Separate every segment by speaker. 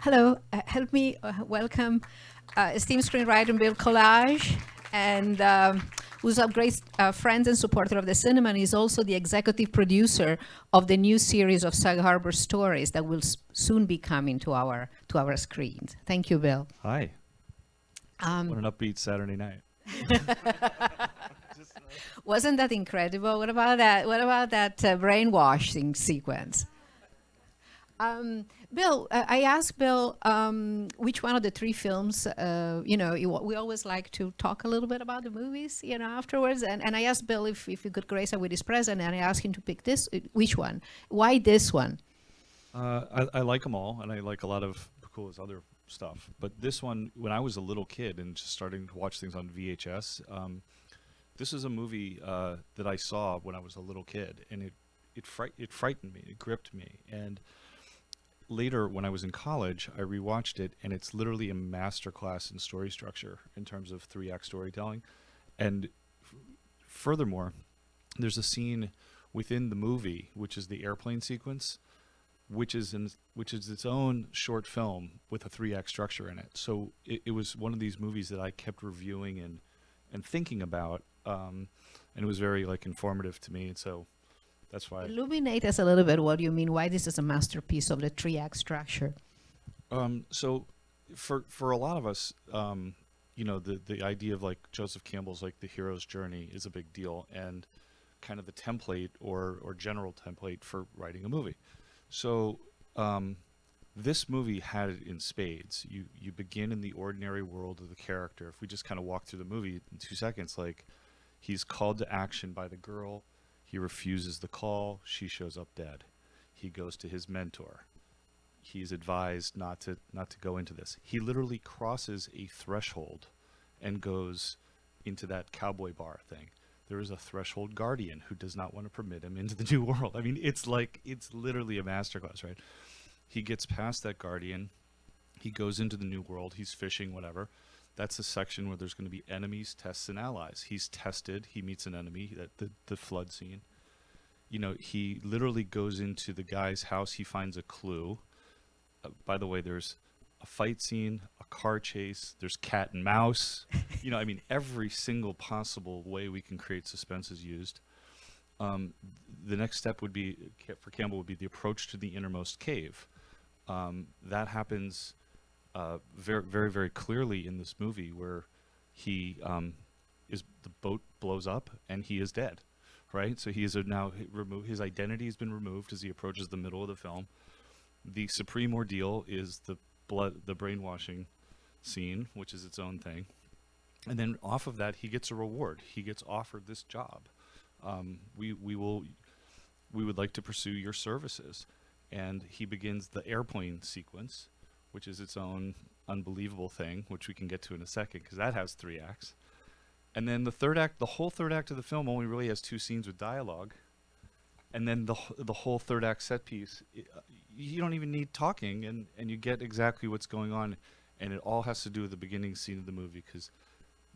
Speaker 1: Hello, help me welcome esteemed screenwriter Bill Collage, and who's a great friend and supporter of the cinema, and is also the executive producer of the new series of Sag Harbor stories that will soon be coming to our screens. Thank you, Bill.
Speaker 2: Hi. What an upbeat Saturday night.
Speaker 1: Wasn't that incredible? What about that? What about that brainwashing sequence? Bill, I asked Bill which one of the three films, we always like to talk a little bit about the movies, afterwards. And I asked Bill if he could grace us with his presence, and I asked him to pick which one? Why this one?
Speaker 2: I like them all, and I like a lot of Pakula's other stuff. But this one, when I was a little kid and just starting to watch things on VHS, this is a movie that I saw when I was a little kid, and it frightened me, it gripped me. And later, when I was in college, I rewatched it, and it's literally a masterclass in story structure in terms of 3-act storytelling. And furthermore, there's a scene within the movie, which is the airplane sequence, which is its own short film with a 3-act structure in it. So it was one of these movies that I kept reviewing and thinking about, and it was very informative to me. And so that's why.
Speaker 1: Illuminate us a little bit what you mean, why this is a masterpiece of the 3-act structure.
Speaker 2: So for a lot of us, the idea of Joseph Campbell's the hero's journey is a big deal, and kind of the template or general template for writing a movie. So this movie had it in spades. You begin in the ordinary world of the character. If we just kind of walk through the movie in 2 seconds, he's called to action by the girl. He refuses the call. She shows up dead. He goes to his mentor. He's advised not to go into this. He literally crosses a threshold and goes into that cowboy bar thing. There is a threshold guardian who does not want to permit him into the new world. I mean, it's literally a masterclass, right? He gets past that guardian. He goes into the new world. He's fishing, whatever. That's a section where there's going to be enemies, tests, and allies. He's tested. He meets an enemy, the flood scene. He literally goes into the guy's house. He finds a clue. By the way, there's a fight scene, a car chase. There's cat and mouse. Every single possible way we can create suspense is used. The next step would be, for Campbell, would be the approach to the innermost cave. That happens very, very, very clearly in this movie, where the boat blows up and he is dead, right? So he is now removed. His identity has been removed as he approaches the middle of the film. The supreme ordeal is the brainwashing scene, which is its own thing, and then off of that he gets a reward. He gets offered this job. We would like to pursue your services, and he begins the airplane sequence, which is its own unbelievable thing, which we can get to in a second, because that has 3 acts. And then the whole third act of the film only really has 2 scenes with dialogue. And then the whole third act set piece, you don't even need talking, and you get exactly what's going on. And it all has to do with the beginning scene of the movie, because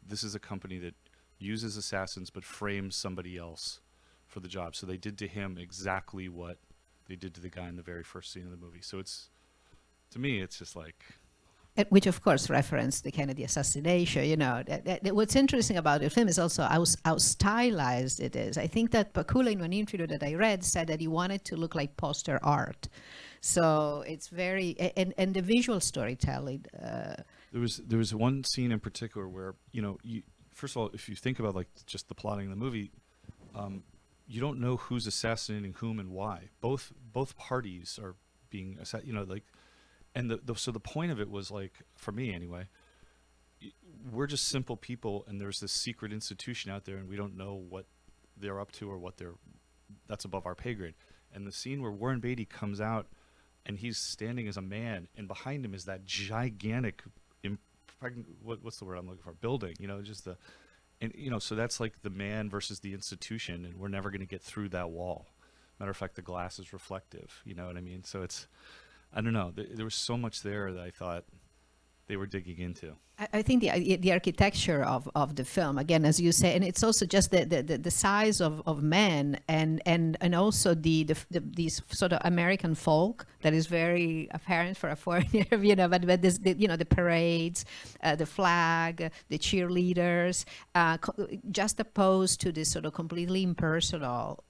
Speaker 2: this is a company that uses assassins but frames somebody else for the job. So they did to him exactly what they did to the guy in the very first scene of the movie. So to me, it's just
Speaker 1: which, of course, referenced the Kennedy assassination. What's interesting about the film is also how stylized it is. I think that Pakula, in an interview that I read, said that he wanted to look like poster art. So it's very, and the visual storytelling.
Speaker 2: There was one scene in particular where, first of all, if you think about just the plotting of the movie, you don't know who's assassinating whom and why. Both parties are being assassinated, and so the point of it was, for me anyway, we're just simple people, and there's this secret institution out there, and we don't know what they're up to or that's above our pay grade. And the scene where Warren Beatty comes out, and he's standing as a man, and behind him is that gigantic, what's the word I'm looking for? Building, so that's the man versus the institution, and we're never going to get through that wall. Matter of fact, the glass is reflective. You know what I mean? So I don't know. There was so much there that I thought they were digging into.
Speaker 1: I think the architecture of the film, again, as you say, and it's also just the size of men, and also these sort of American folk that is very apparent for a foreigner, but this, the parades, the flag, the cheerleaders, juxtaposed to this sort of completely impersonal,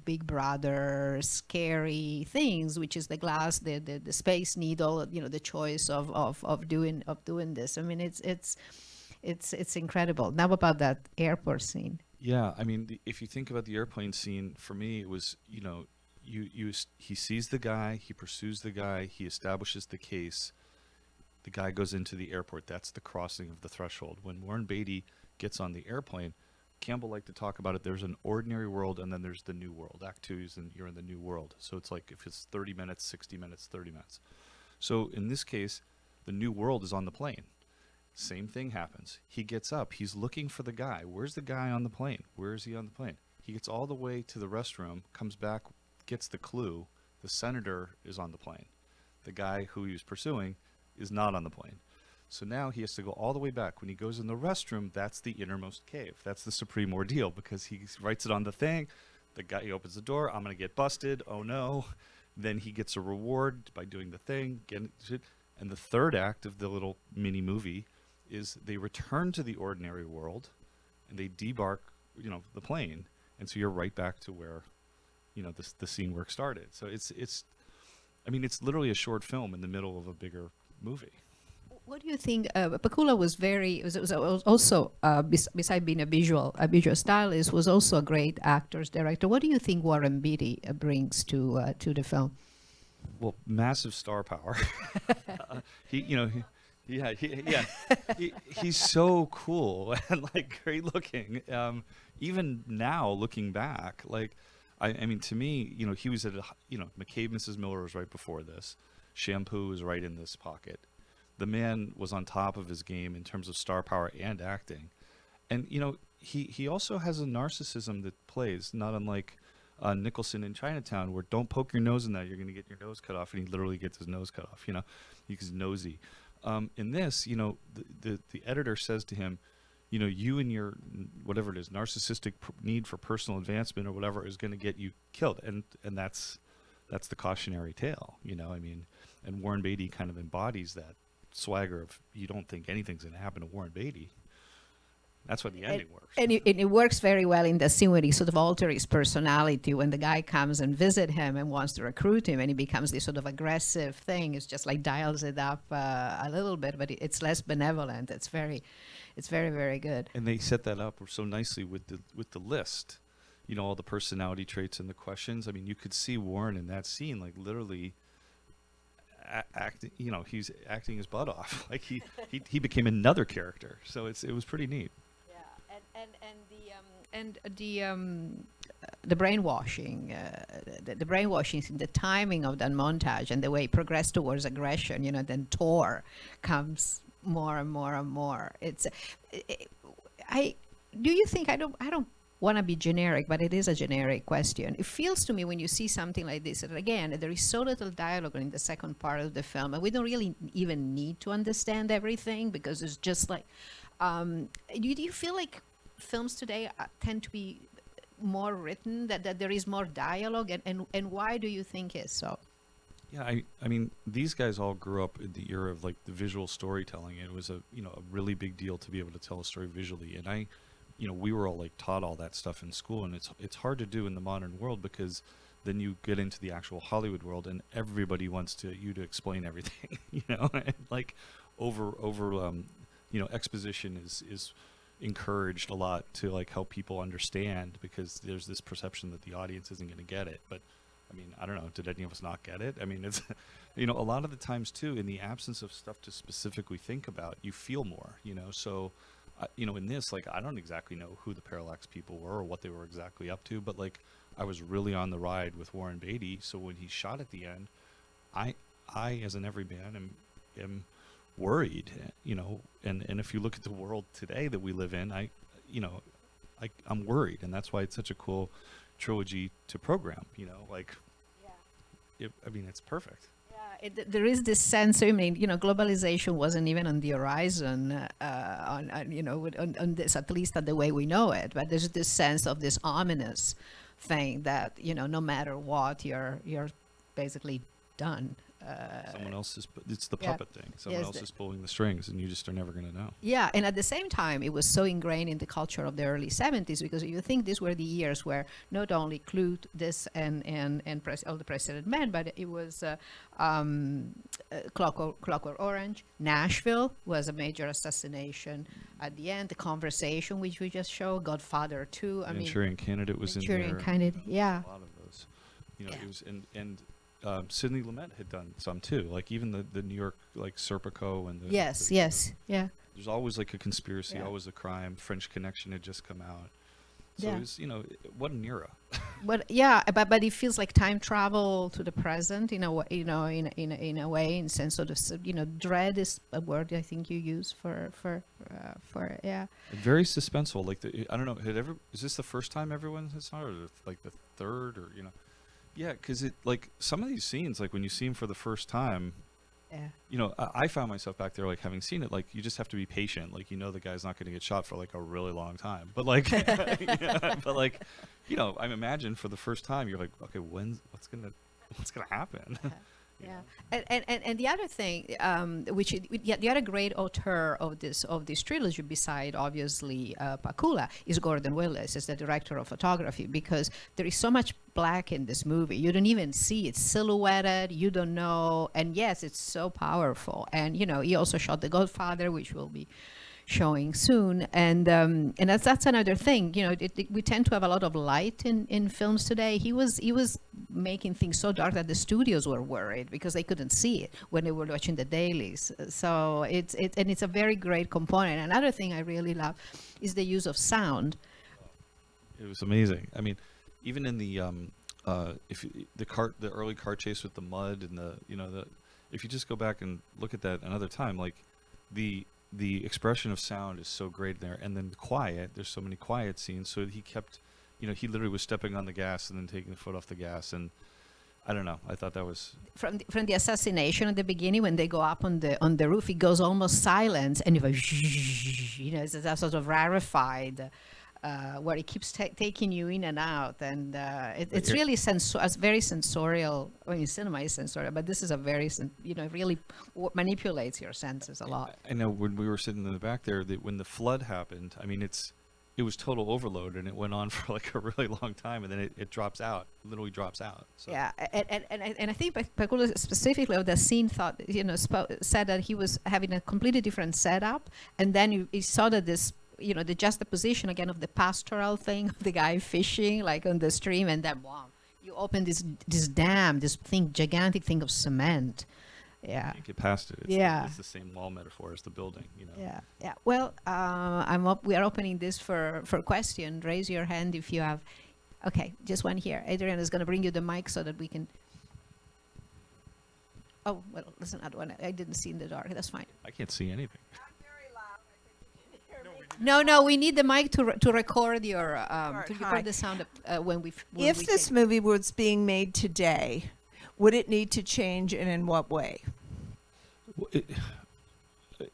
Speaker 1: Big Brother, scary things, which is the glass, the space needle, the choice of doing this. I mean, it's incredible. Now about that airport scene.
Speaker 2: Yeah, I mean, if you think about the airplane scene, for me, it was, he sees the guy, he pursues the guy, he establishes the case. The guy goes into the airport. That's the crossing of the threshold. When Warren Beatty gets on the airplane, Campbell liked to talk about it. There's an ordinary world, and then there's the new world. Act 2 is you're in the new world. So it's like if it's 30 minutes, 60 minutes, 30 minutes. So in this case, the new world is on the plane. Same thing happens. He gets up. He's looking for the guy. Where's the guy on the plane? Where is he on the plane? He gets all the way to the restroom, comes back, gets the clue. The senator is on the plane. The guy who he was pursuing is not on the plane. So now he has to go all the way back. When he goes in the restroom, that's the innermost cave. That's the supreme ordeal, because he writes it on the thing. The guy, he opens the door. I'm going to get busted. Oh, no. Then he gets a reward by doing the thing. And the third act of the little mini movie is they return to the ordinary world, and they debark, the plane, and so you're right back to where, the scene work started. So it's literally a short film in the middle of a bigger movie.
Speaker 1: What do you think? Pakula was also beside being a visual stylist, was also a great actor's director. What do you think Warren Beatty brings to the film?
Speaker 2: Well, massive star power. He's so cool and like great looking. Even now, looking back, like, I mean, to me, he was at McCabe, Mrs. Miller was right before this. Shampoo is right in this pocket. The man was on top of his game in terms of star power and acting, and he also has a narcissism that plays, not unlike Nicholson in Chinatown, where don't poke your nose in that, you're going to get your nose cut off, and he literally gets his nose cut off. He's nosy. In this, the editor says to him, you and your whatever it is, narcissistic need for personal advancement or whatever is going to get you killed, and that's the cautionary tale. And Warren Beatty kind of embodies that swagger of, you don't think anything's going to happen to Warren Beatty. That's why the ending works.
Speaker 1: And it works very well in the scene where he sort of alters his personality when the guy comes and visit him and wants to recruit him, and he becomes this sort of aggressive thing. It's just like dials it up a little bit, but it's less benevolent. It's very, very good.
Speaker 2: And they set that up so nicely with the list, all the personality traits and the questions. I mean, you could see Warren in that scene, like literally acting. He's acting his butt off. Like he became another character. So it was pretty neat.
Speaker 1: And the brainwashing, the brainwashing, the timing of that montage and the way it progressed towards aggression, then Tor comes more and more and more. Do you think, I don't want to be generic, but it is a generic question. It feels to me when you see something like this, that again, there is so little dialogue in the second part of the film, and we don't really even need to understand everything, because it's just like, do you feel like films today tend to be more written, that there is more dialogue, and why do you think is so?
Speaker 2: Yeah, I mean, these guys all grew up in the era of like the visual storytelling. It was a really big deal to be able to tell a story visually, and we were all like taught all that stuff in school, and it's hard to do in the modern world, because then you get into the actual Hollywood world and everybody wants you to explain everything, and like over exposition is encouraged a lot to like help people understand, because there's this perception that the audience isn't going to get it. But I mean, I don't know, did any of us not get it? I mean, it's a lot of the times too, in the absence of stuff to specifically think about, you feel more, so in this, like, I don't exactly know who the Parallax people were or what they were exactly up to, but like, I was really on the ride with Warren Beatty. So when he shot at the end, I as an everyman am worried, and if you look at the world today that we live in, I'm worried, and that's why it's such a cool trilogy to program, it's perfect.
Speaker 1: Yeah, There is this sense. I mean, globalization wasn't even on the horizon on this, at least at the way we know it. But there's this sense of this ominous thing that no matter what, you're basically done.
Speaker 2: Someone else is, it's the
Speaker 1: Yeah.
Speaker 2: puppet thing. Someone
Speaker 1: Yes,
Speaker 2: else is pulling the strings, and you just are never going to know.
Speaker 1: Yeah, and at the same time, it was so ingrained in the culture of the early 70s, because you think these were the years where not only Clute, this and All the President Men, but it was Clockwork Orange. Nashville was a major assassination at the end. The Conversation, which we just showed, Godfather 2. I mean,
Speaker 2: Manchurian Candidate was in
Speaker 1: Manchurian
Speaker 2: there.
Speaker 1: Candidate, yeah.
Speaker 2: A lot of those.
Speaker 1: Yeah.
Speaker 2: It was, and Sidney Lumet had done some too. Like even the New York, like Serpico and the.
Speaker 1: Yes, yeah.
Speaker 2: There's always like a conspiracy,
Speaker 1: Yeah.
Speaker 2: always a crime. French Connection had just come out. So
Speaker 1: Yeah.
Speaker 2: it was, what an era.
Speaker 1: But yeah, but it feels like time travel to the present in a way, in a way, in sense of dread is a word I think you use for yeah.
Speaker 2: And very suspenseful. Like I don't know, is this the first time everyone has saw it, or like the third, or Yeah, because it like some of these scenes, like when you see them for the first time,
Speaker 1: Yeah.
Speaker 2: I found myself back there, like having seen it, like you just have to be patient. Like the guy's not going to get shot for like a really long time. But like, I imagine for the first time, you're like, okay, what's gonna happen?
Speaker 1: Yeah, and the other thing, the other great author of this trilogy, beside obviously Pakula, is Gordon Willis, is the director of photography, because there is so much black in this movie. You don't even see it's silhouetted. You don't know, and yes, it's so powerful. And he also shot The Godfather, which will be showing soon, and that's another thing. We tend to have a lot of light in films today. He was making things so dark that the studios were worried because they couldn't see it when they were watching the dailies. So it's a very great component. Another thing I really love is the use of sound.
Speaker 2: It was amazing. I mean, even in the the early car chase with the mud and if you just go back and look at that another time, like the expression of sound is so great there, and then there's so many quiet scenes, so he kept he literally was stepping on the gas and then taking the foot off the gas, and I don't know, I thought that was
Speaker 1: From the assassination at the beginning, when they go up on the roof, it goes almost silent, and it's that sort of rarefied where it keeps taking you in and out, and it's really very sensorial. I mean, cinema is sensorial, but this is a very it really manipulates your senses a lot.
Speaker 2: I know when we were sitting in the back there, that when the flood happened, I mean, it was total overload, and it went on for like a really long time, and then it drops out, literally drops out. So.
Speaker 1: Yeah, and I think Pakula specifically of the scene said that he was having a completely different setup, and then he saw that this the juxtaposition again of the pastoral thing of the guy fishing like on the stream, and then wow, you open this dam, this gigantic thing of cement. Yeah.
Speaker 2: Can't get past it. It's the same wall metaphor as the building,
Speaker 1: Yeah. Well, we are opening this for question. Raise your hand if you have. Okay, just one here. Adrian is going to bring you the mic so that we can. Oh well, listen, another one. I didn't see in the dark. That's fine.
Speaker 2: I can't see anything.
Speaker 1: No, we need the mic to record your to record the sound when we.
Speaker 3: If this movie was being made today, would it need to change, and in what way?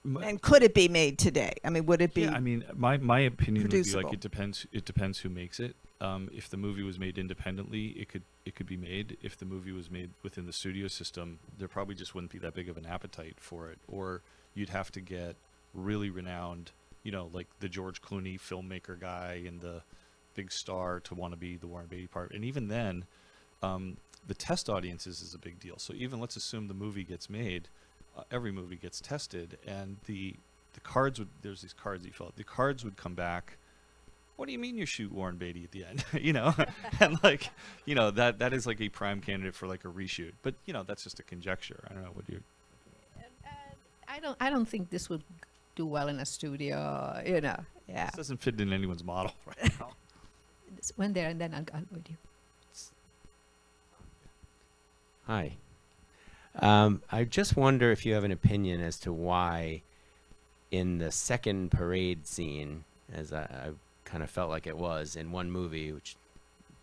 Speaker 3: And could it be made today? I mean, would it be?
Speaker 2: Yeah, I mean, my opinion would be
Speaker 3: producible?
Speaker 2: like it depends who makes it. If the movie was made independently, it could be made. If the movie was made within the studio system, there probably just wouldn't be that big of an appetite for it, or you'd have to get really renowned, like the George Clooney filmmaker guy and the big star to want to be the Warren Beatty part. And even then, the test audiences is a big deal. So even let's assume the movie gets made, every movie gets tested, and the cards there's these cards you fill out. The cards would come back. What do you mean you shoot Warren Beatty at the end? And like, that is like a prime candidate for like a reshoot. But that's just a conjecture. I don't know. What do you?
Speaker 1: I don't think this would do well in a studio. Yeah.
Speaker 2: This doesn't fit in anyone's model right now.
Speaker 1: When there, and then I'll go with you.
Speaker 4: Hi. I just wonder if you have an opinion as to why in the second parade scene, as I kind of felt like it was in one movie, which is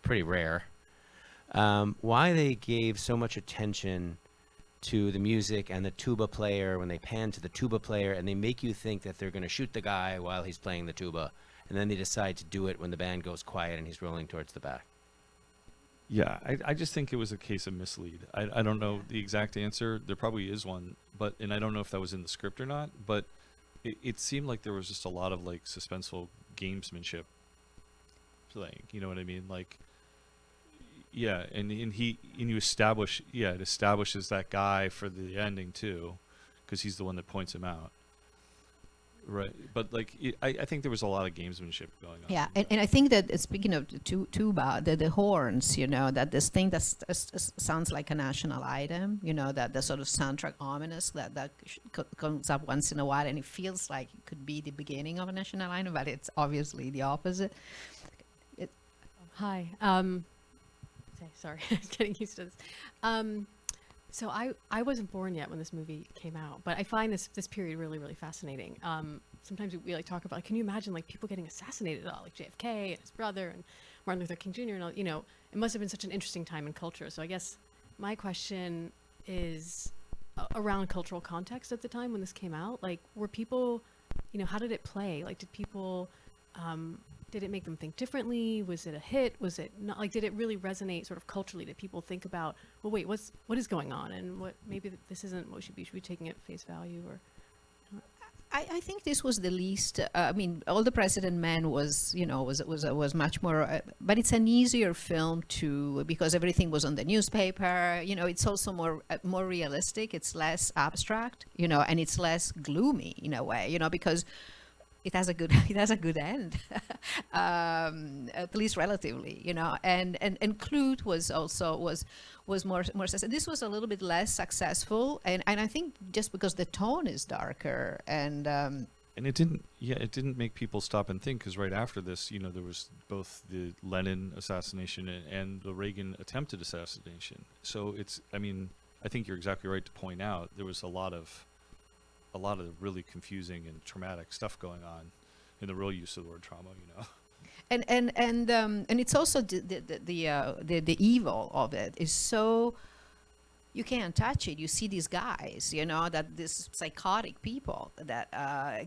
Speaker 4: pretty rare, why they gave so much attention to the music and the tuba player, when they pan to the tuba player, and they make you think that they're going to shoot the guy while he's playing the tuba, and then they decide to do it when the band goes quiet and he's rolling towards the back.
Speaker 2: Yeah, I just think it was a case of mislead. I don't know the exact answer. There probably is one, and I don't know if that was in the script or not, but it seemed like there was just a lot of like suspenseful gamesmanship playing. You know what I mean? Like, yeah, and you establish, yeah, it establishes that guy for the ending too, because he's the one that points him out. Right, but like I think there was a lot of gamesmanship going on.
Speaker 1: Yeah, and I think that speaking of the tuba, the horns, you know, that this thing that sounds like a national item, you know, that the sort of soundtrack ominous that comes up once in a while, and it feels like it could be the beginning of a national item, but it's obviously the opposite.
Speaker 5: Hi. Sorry, I was getting used to this. So I wasn't born yet when this movie came out, but I find this period really, really fascinating. Sometimes we like talk about, like, can you imagine like people getting assassinated at all, like JFK and his brother and Martin Luther King Jr. and all, you know, it must have been such an interesting time in culture. So I guess my question is around cultural context at the time when this came out. Like, were people, you know, how did it play? Like, did people, did it make them think differently? Was it a hit? Was it not? Like, did it really resonate sort of culturally? Did people think about, well, wait, what is going on, and what maybe this isn't what should be taking at face value? Or
Speaker 1: I think this was the least. I mean, All the President Men was, you know, was much more. But it's an easier film because everything was on the newspaper. You know, it's also more realistic. It's less abstract. You know, and it's less gloomy in a way. You know, because it has a good end, at least relatively, you know. And Clute was more successful. This was a little bit less successful, and I think just because the tone is darker and
Speaker 2: it didn't make people stop and think, because right after this, you know, there was both the Lenin assassination and the Reagan attempted assassination. So I think you're exactly right to point out there was a lot of really confusing and traumatic stuff going on in the real use of the word trauma, you know.
Speaker 1: And it's also the evil of it is so you can't touch it. You see these guys, you know, that these psychotic people that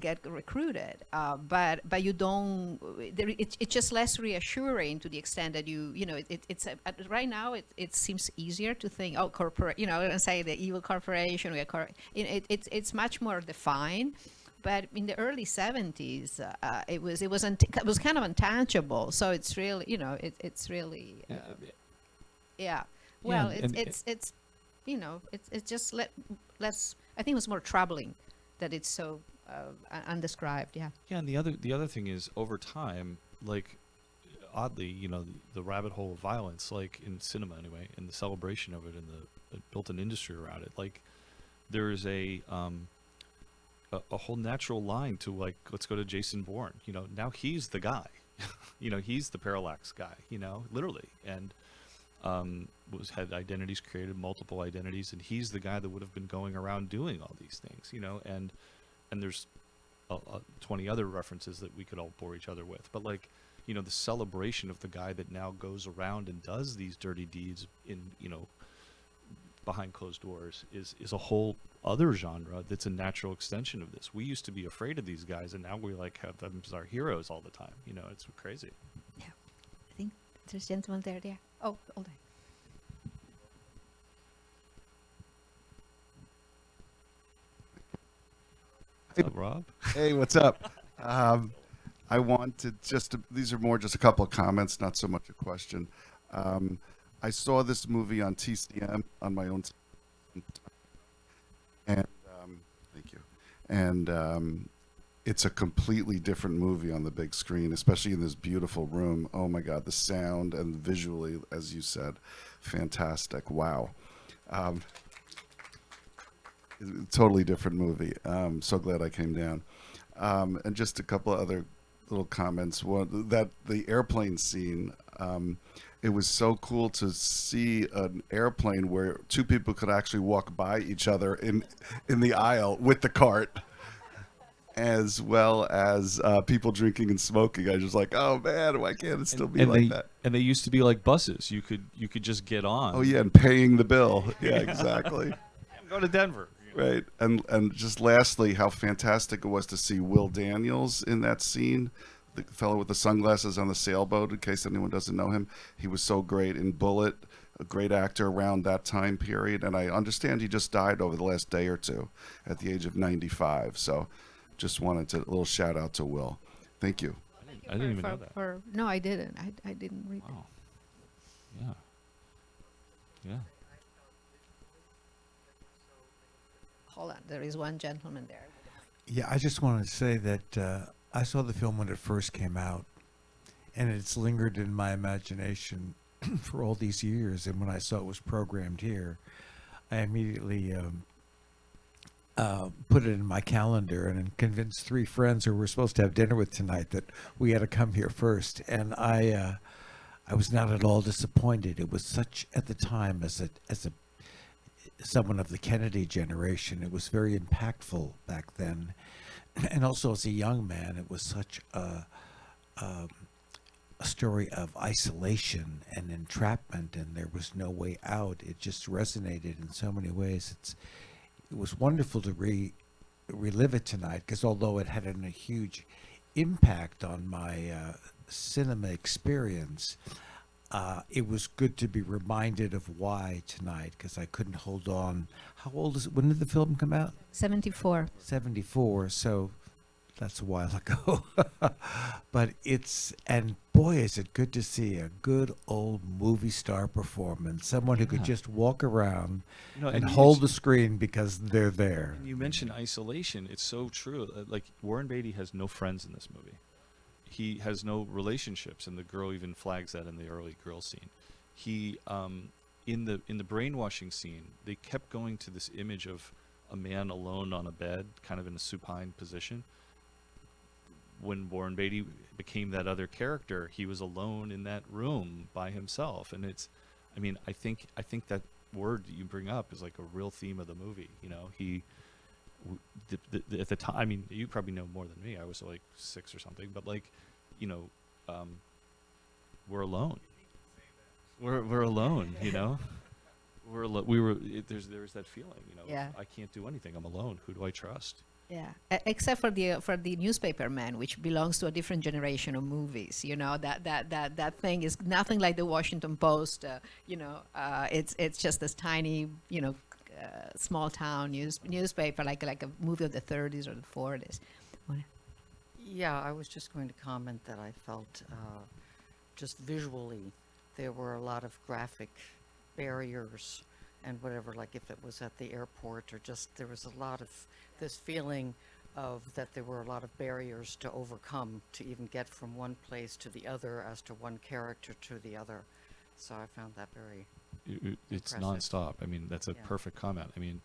Speaker 1: get recruited, but you don't. It's just less reassuring to the extent that you know it's right now it seems easier to think, oh, corporate, you know, and say the evil corporation. It's much more defined. But in the early 70s, it was kind of untouchable. So it's really, you know, it's really, yeah. Well, it's you know, it's just less. I think it was more troubling that it's so undescribed. Yeah.
Speaker 2: Yeah, and the other thing is, over time, like, oddly, you know, the rabbit hole of violence, like in cinema anyway, and the celebration of it, and the built an industry around it. Like, there is a whole natural line to, like, let's go to Jason Bourne. You know, now he's the guy. You know, he's the parallax guy. You know, literally, and had identities created, multiple identities, and he's the guy that would have been going around doing all these things. You know, and there's 20 other references that we could all bore each other with, but, like, you know, the celebration of the guy that now goes around and does these dirty deeds in, you know, behind closed doors is a whole other genre that's a natural extension of this. We used to be afraid of these guys, and now we like have them as our heroes all the time. You know, it's crazy.
Speaker 1: Yeah, I think there's a gentleman there. Yeah. Oh, all day.
Speaker 2: What's up, Rob?
Speaker 6: Hey, what's up? I wanted these are more just a couple of comments, not so much a question. I saw this movie on TCM on my own, and thank you. And it's a completely different movie on the big screen, especially in this beautiful room. Oh my God, the sound and visually, as you said, fantastic. Wow. Totally different movie. So glad I came down. And just a couple of other little comments. One, that the airplane scene, it was so cool to see an airplane where two people could actually walk by each other in the aisle with the cart, as well as people drinking and smoking. I was just like, oh man, why can't it still be like that?
Speaker 2: And they used to be like buses. You could just get on.
Speaker 6: Oh yeah, and paying the bill. Yeah, exactly.
Speaker 2: I'm Go to Denver.
Speaker 6: Right, and just lastly, how fantastic it was to see Will Daniels in that scene, the fellow with the sunglasses on the sailboat. In case anyone doesn't know him, he was so great in Bullet, a great actor around that time period. And I understand he just died over the last day or two, at the age of 95. So, just wanted to a little shout out to Will. Thank you.
Speaker 2: I didn't even know that.
Speaker 1: No, I didn't. I didn't read
Speaker 2: Wow. Yeah. Yeah.
Speaker 1: Hold on, there is one gentleman there.
Speaker 7: Yeah, I just wanted to say that I saw the film when it first came out, and it's lingered in my imagination for all these years. And when I saw it was programmed here, I immediately put it in my calendar and convinced 3 friends who were supposed to have dinner with tonight that we had to come here first. And I was not at all disappointed. It was such, at the time, as a someone of the Kennedy generation, it was very impactful back then. And also as a young man, it was such a story of isolation and entrapment, and there was no way out. It just resonated in so many ways. It was wonderful to relive it tonight, because although it had a huge impact on my cinema experience, it was good to be reminded of why tonight, because I couldn't hold on. How old is it? When did the film come out?
Speaker 1: 74.
Speaker 7: 74, so that's a while ago. But and boy, is it good to see a good old movie star performance, someone who could just walk around and
Speaker 2: you
Speaker 7: hold the screen because they're there.
Speaker 2: You mentioned isolation. It's so true. Like, Warren Beatty has no friends in this movie. He has no relationships, and the girl even flags that in the early girl scene. He, in the brainwashing scene, they kept going to this image of a man alone on a bed, kind of in a supine position. When Warren Beatty became that other character, he was alone in that room by himself, and I think that word that you bring up is like a real theme of the movie. You know, at the time, I mean, you probably know more than me. I was like 6 or something, but like, you know, we're alone. We're alone. You know, there's that feeling. You know,
Speaker 1: Yeah.
Speaker 2: I can't do anything. I'm alone. Who do I trust?
Speaker 1: Yeah, except for the newspaper man, which belongs to a different generation of movies. You know, that thing is nothing like the Washington Post. It's just this tiny, small town newspaper, like a movie of the 30s or the 40s.
Speaker 8: Yeah, I was just going to comment that I felt just visually there were a lot of graphic barriers and whatever, like if it was at the airport or just there was a lot of this feeling of that there were a lot of barriers to overcome to even get from one place to the other as to one character to the other. So I found that very
Speaker 2: It's
Speaker 8: impressive.
Speaker 2: nonstop. I mean, that's a
Speaker 8: Yeah.
Speaker 2: perfect comment. I mean,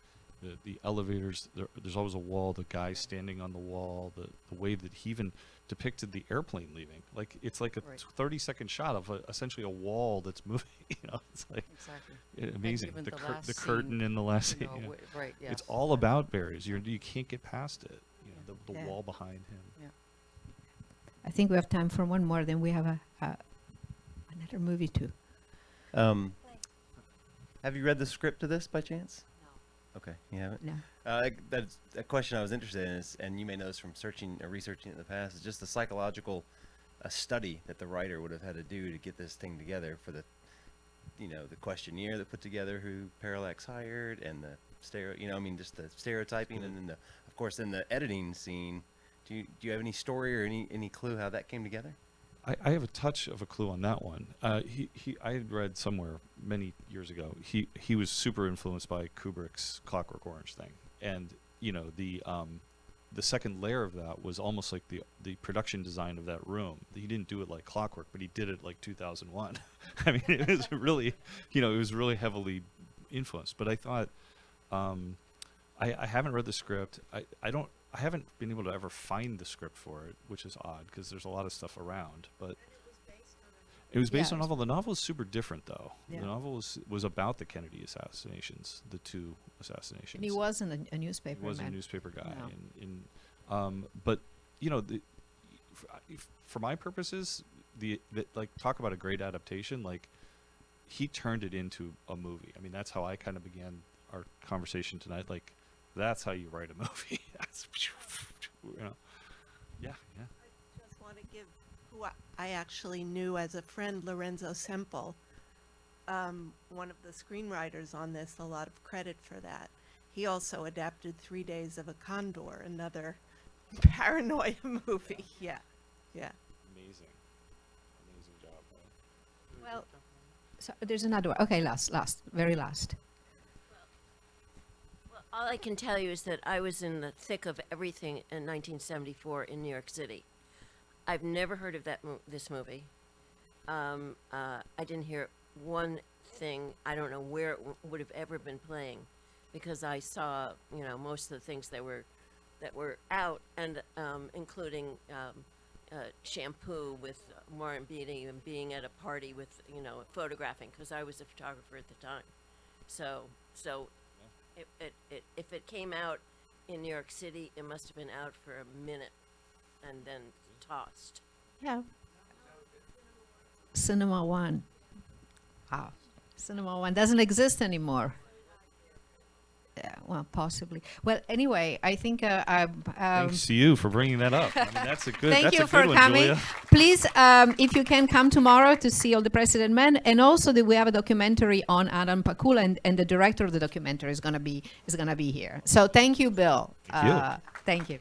Speaker 2: the elevators, there's always a wall, the guy standing on the wall, the way that he even depicted the airplane leaving. Like, it's like a
Speaker 8: Right.
Speaker 2: 30-second shot of essentially a wall that's moving. It's like
Speaker 8: exactly.
Speaker 2: amazing.
Speaker 8: even
Speaker 2: The,
Speaker 8: the
Speaker 2: cur-
Speaker 8: last
Speaker 2: the curtain
Speaker 8: scene,
Speaker 2: in the last
Speaker 8: You
Speaker 2: scene.
Speaker 8: know,
Speaker 2: Yeah.
Speaker 8: right, yes.
Speaker 2: It's all about barriers. You can't get past it. You know, the
Speaker 1: Yeah.
Speaker 2: wall behind him.
Speaker 1: I think we have time for one more. Then we have another movie too.
Speaker 9: Have you read the script to this by chance? No. Okay, you haven't?
Speaker 1: No.
Speaker 9: That's a question I was interested in, and you may know this from researching it in the past, is just the psychological study that the writer would have had to do to get this thing together for the questionnaire that put together who Parallax hired and the just the stereotyping, and then of course in the editing scene. Do you have any story or any clue how that came together?
Speaker 2: I have a touch of a clue on that one. I had read somewhere many years ago. He was super influenced by Kubrick's Clockwork Orange thing, and the second layer of that was almost like the production design of that room. He didn't do it like Clockwork, but he did it like 2001. I mean, it was really, it was really heavily influenced. But I thought, I haven't read the script. I haven't been able to ever find the script for it, which is odd because there's a lot of stuff around. But it was based on a novel. The novel is super different, though.
Speaker 1: Yeah.
Speaker 2: The novel was about the Kennedy assassinations, the 2 assassinations.
Speaker 1: And he wasn't a newspaper
Speaker 2: He was a
Speaker 1: man.
Speaker 2: newspaper guy,
Speaker 1: No.
Speaker 2: but for my purposes, like, talk about a great adaptation. Like, he turned it into a movie. I mean, that's how I kind of began our conversation tonight, like that's how you write a movie. That's, you know, yeah.
Speaker 10: I just want to give who I actually knew as a friend, Lorenzo Semple, one of the screenwriters on this, a lot of credit for that. He also adapted 3 Days of a Condor, another paranoia movie. Yeah.
Speaker 2: Amazing job. Right?
Speaker 1: Well, so there's another one. Okay, very last.
Speaker 11: Well, all I can tell you is that I was in the thick of everything in 1974 in New York City. I've never heard of this movie. I didn't hear one thing. I don't know where it would have ever been playing, because I saw, you know, most of the things that were out, and including Shampoo with Warren Beatty, and being at a party with, you know, photographing, because I was a photographer at the time. So if it came out in New York City, it must have been out for a minute and then tossed.
Speaker 1: Yeah. Cinema One. Wow. Cinema One doesn't exist anymore. Yeah, well, possibly. Well, anyway, I think
Speaker 2: Thanks to you for bringing that up. I mean, that's a good.
Speaker 1: thank
Speaker 2: that's
Speaker 1: you
Speaker 2: a
Speaker 1: for
Speaker 2: good one,
Speaker 1: coming.
Speaker 2: Giulia.
Speaker 1: Please, if you can come tomorrow to see All the President Men, and also that we have a documentary on Alan Pakula, and the director of the documentary is gonna be here. So thank you, Bill.
Speaker 2: Thank you.
Speaker 1: Thank you.